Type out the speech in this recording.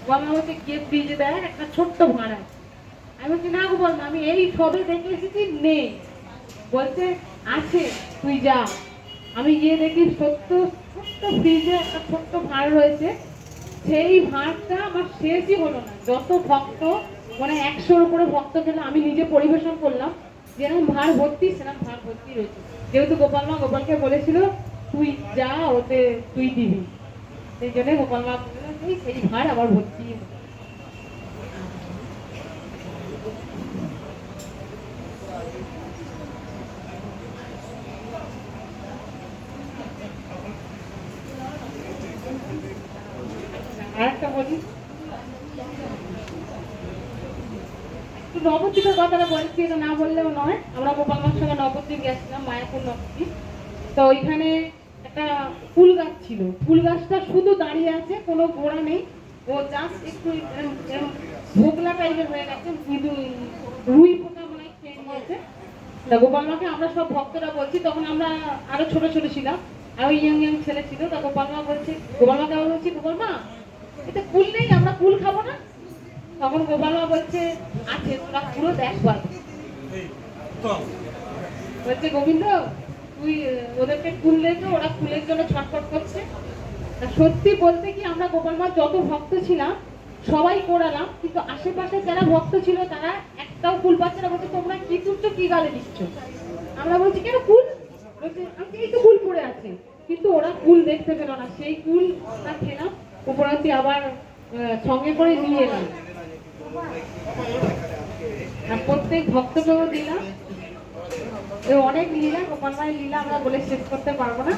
বাবা আমাকে গিয়ে ফ্রিজে দেয় একটা ছোট্ট ভাঁড় আছে। আমি বলছি না গোপাল মা, আমি এই সবে দেখে এসেছি নেই। বলছে আছে, তুই যা। আমি গিয়ে দেখি সত্য ছোট্ট ফ্রিজে একটা ছোট্ট ভাঁড় রয়েছে। সেই ভাঁড়টা আমার শেষই হলো না। যত ভক্ত, মানে 100-র উপরে ভক্ত গেলে আমি নিজে পরিবেশন করলাম, যেরকম ভাঁড় ভর্তি সেরকম ভাঁড় ভর্তি রয়েছে। যেহেতু গোপাল মা গোপালকে বলেছিল তুই যা, ওতে তুই দিবি, সেই জন্য গোপাল মা বললেন সেই ভাঁড় আবার ভর্তি। আর একটা বলি, নবদ্বীপের কথাটা বলছি, এটা না বললেও নয়। আমরা গোপাল মার সঙ্গে নবদ্বীপ গেছিলাম, মায়াপুর নবদ্বীপ। তো ওইখানে একটা ফুল গাছ ছিল। ফুল গাছটা শুধু দাঁড়িয়ে আছে, কোনো গোড়া নেই। ও জাস্ট একটু ভোগলা টাইপের হয়ে গেছে, মৃদু রুই পোকা মনে হয় খেয়ে নিয়েছে। গোপাল মাকে আমরা সব ভক্তরা বলছি, তখন আমরা আরো ছোট ছোট ছিলাম, আরো ইয়াং ইয়াং ছেলে ছিল। তা গোপাল মা বলছে, গোপাল মাকে আমরা বলছি গোপাল মা এতে কুল নেই, আমরা কুল খাবো না। তখন গোপাল মা বলছে আছে, তোরা পুরো দেখবার। বলছে গোবিন্দ তুই ওদেরকে কুল রেখে, ওরা কুলের জন্য ছটফট করছে। সত্যি বলতে কি, আমরা গোপাল মা যত ভক্ত ছিলাম সবাই করালাম, কিন্তু আশেপাশে যারা ভক্ত ছিল তারা একটাও কুল পাচ্ছে না। বলছে তোমরা কি করছো, কি গালে দিচ্ছ? আমরা বলছি কেন কুল? বলছে এই তো কুল পড়ে আছে। কিন্তু ওরা কুল দেখতে পেল না, সেই কুল খেলাম। উপরান্তি আবার সঙ্গে করে নিয়ে এলাম, আর প্রত্যেক ভক্তকেও দিলাম। অনেক লীলা, গোপাল মায়ের লীলা আমরা বলে শেষ করতে পারবো না।